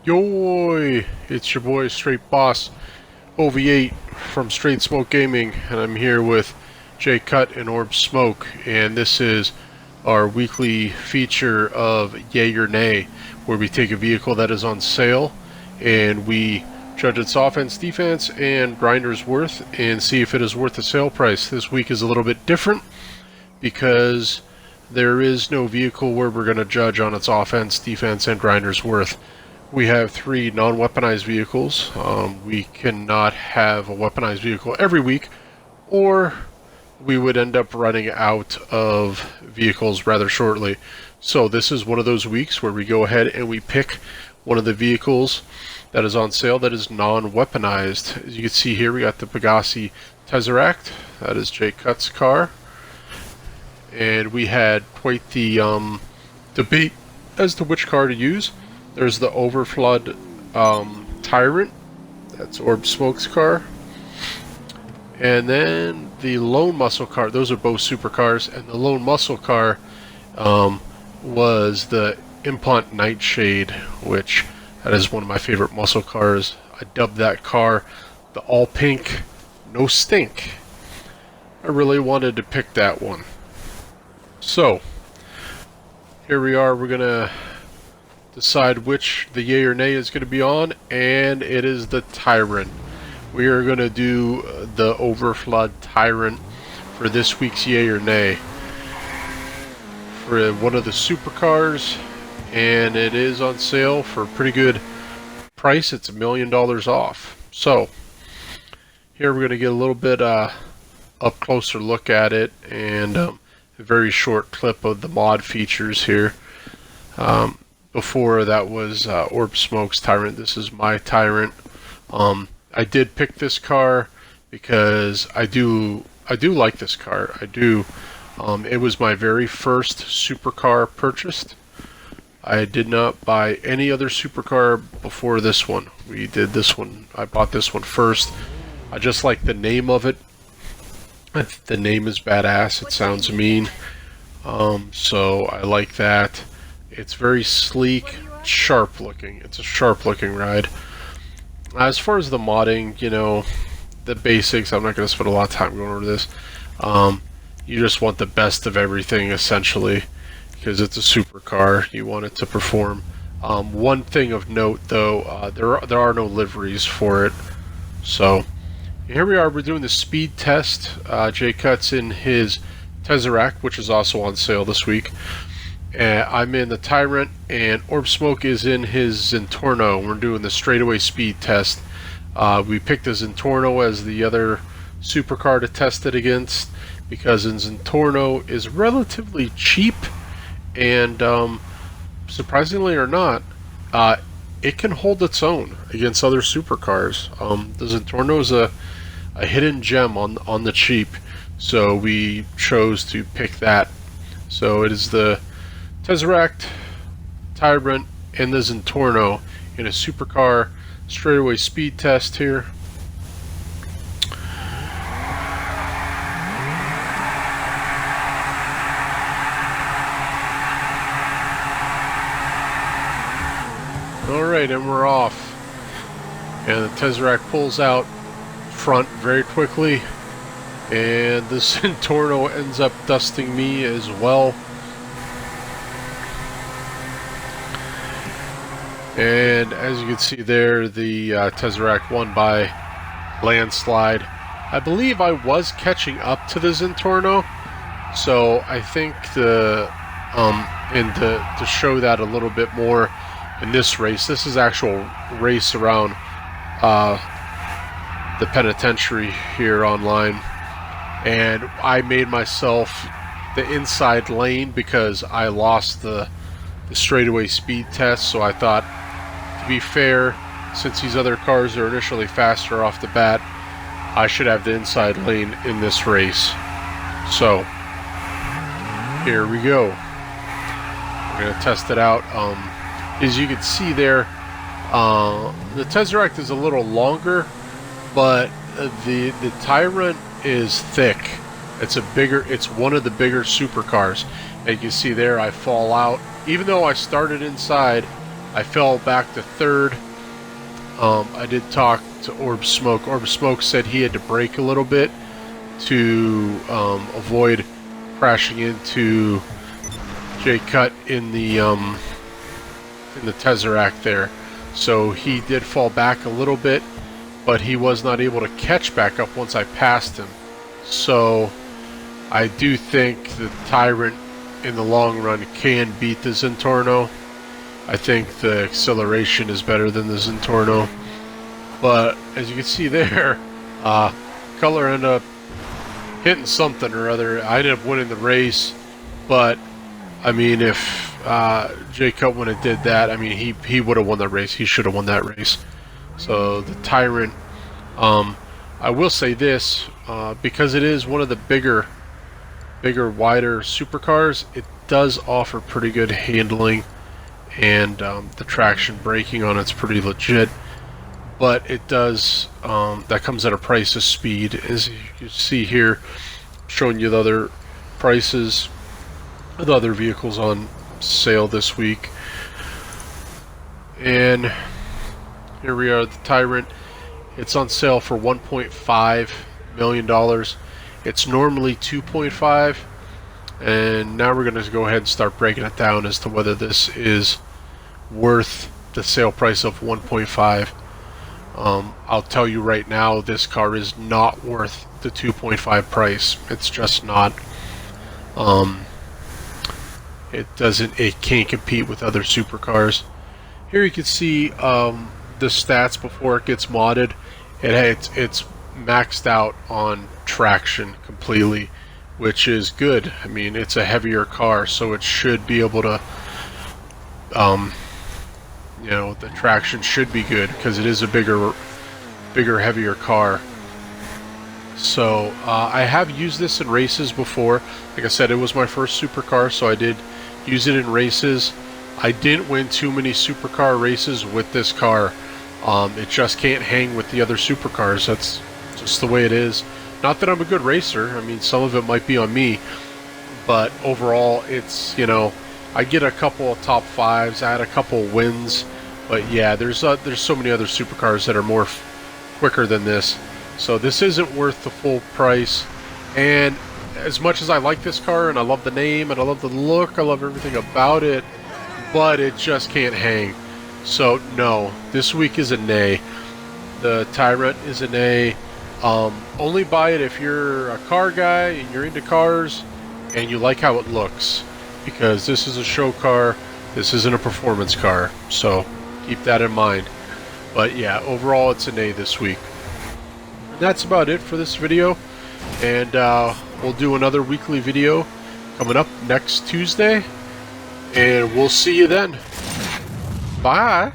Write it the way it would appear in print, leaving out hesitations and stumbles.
Yoy! It's your boy Straight Boss OV8 from Straight Smoke Gaming, and I'm here with Jay Cut and Orb Smoke, and this is our weekly feature of Yay or Nay, where we take a vehicle that is on sale and we judge its offense, defense, and grinder's worth and see if it is worth the sale price. This week is a little bit different because there is no vehicle where we're going to judge on its offense, defense, and grinder's worth. We have three non-weaponized vehicles. We cannot have a weaponized vehicle every week, or we would end up running out of vehicles rather shortly. So this is one of those weeks where we go ahead and we pick one of the vehicles that is on sale that is non-weaponized. As you can see here, we got the Pegassi Tezeract. That is Jay Cut's car. And we had quite the debate as to which car to use. There's the Overflood Tyrant. That's Orb Smoke's car. And then the Lone Muscle car. Those are both supercars. And the Lone Muscle car was the Tyrant Nightshade, which that is one of my favorite muscle cars. I dubbed that car the All Pink No Stink. I really wanted to pick that one. So, here we are. We're going to decide which the yay or nay is going to be on, and it is the Tyrant. We are going to do the Overflood Tyrant for this week's yay or nay for one of the supercars, and it is on sale for a pretty good price. It's $1 million off. So here we're going to get a little bit up closer look at it, and a very short clip of the mod features here. Before that was Orb Smoke's Tyrant. This is my Tyrant. I did pick this car because I do like this car. I do. It was my very first supercar purchased. I did not buy any other supercar before this one. We did this one. I bought this one first. I just like the name of it. The name is badass. It sounds mean. So I like that. It's very sleek, sharp looking. It's a sharp looking ride. As far as the modding, you know, the basics, I'm not going to spend a lot of time going over this. You just want the best of everything, essentially, because it's a supercar. You want it to perform. One thing of note, though, there are no liveries for it. So here we are. We're doing the speed test. Jay Cut's in his Tezeract, which is also on sale this week. I'm in the Tyrant, and Orb Smoke is in his Zentorno. We're doing the straightaway speed test. We picked the Zentorno as the other supercar to test it against because Zentorno is relatively cheap, and surprisingly or not, it can hold its own against other supercars. The Zentorno is a hidden gem on the cheap, so we chose to pick that. So it is the Tezeract, Tyrant, and the Zentorno in a supercar straightaway speed test here. Alright, and we're off. And the Tezeract pulls out front very quickly, and the Zentorno ends up dusting me as well. And as you can see there, the Tezeract won by landslide. I believe I was catching up to the Zentorno, so I think and to show that a little bit more in this race. This is actual race around the penitentiary here online, and I made myself the inside lane because I lost the straightaway speed test. So I thought, to be fair, since these other cars are initially faster off the bat, I should have the inside lane in this race. So here we go. We're going to test it out. As you can see there, the Tezeract is a little longer, but the Tyrant is thick. It's one of the bigger supercars. And you can see there, I fall out. Even though I started inside, I fell back to third. I did talk to Orb Smoke. Orb Smoke said he had to brake a little bit to avoid crashing into J Cut in the Tezeract there. So he did fall back a little bit, but he was not able to catch back up once I passed him. So I do think the Tyrant in the long run can beat the Zentorno. I think the acceleration is better than the Zentorno. But as you can see there, Color ended up hitting something or other. I ended up winning the race, but I mean, if J Cut wouldn't have did that, I mean, he would have won the race. He should have won that race. So the Tyrant, I will say this, because it is one of the bigger, wider supercars, it does offer pretty good handling, and the traction braking on it's pretty legit. But it does, that comes at a price of speed. As you can see here, showing you the other prices of the other vehicles on sale this week. And here we are, the Tyrant. It's on sale for $1.5 million. It's normally 2.5, and now we're going to go ahead and start breaking it down as to whether this is worth the sale price of 1.5. I'll tell you right now, this car is not worth the 2.5 price. It's just not. It can't compete with other supercars. Here you can see the stats before it gets modded. It's maxed out on traction completely, which is good. I mean, it's a heavier car, so it should be able to, you know, the traction should be good because it is a bigger, heavier car. So I have used this in races before. Like I said, it was my first supercar, so I did use it in races. I didn't win too many supercar races with this car. It just can't hang with the other supercars. That's just the way it is. Not that I'm a good racer. I mean, some of it might be on me, but overall, it's, you know, I get a couple of top fives. I had a couple of wins, but yeah, there's so many other supercars that are more quicker than this. So this isn't worth the full price. And as much as I like this car and I love the name and I love the look, I love everything about it, but it just can't hang. So no, this week is a nay. The Tyrant is a nay. Only buy it if you're a car guy and you're into cars and you like how it looks, because this is a show car. This isn't a performance car, so keep that in mind. But yeah, overall it's a nay this week. And that's about it for this video, and we'll do another weekly video coming up next Tuesday, and we'll see you then. Bye.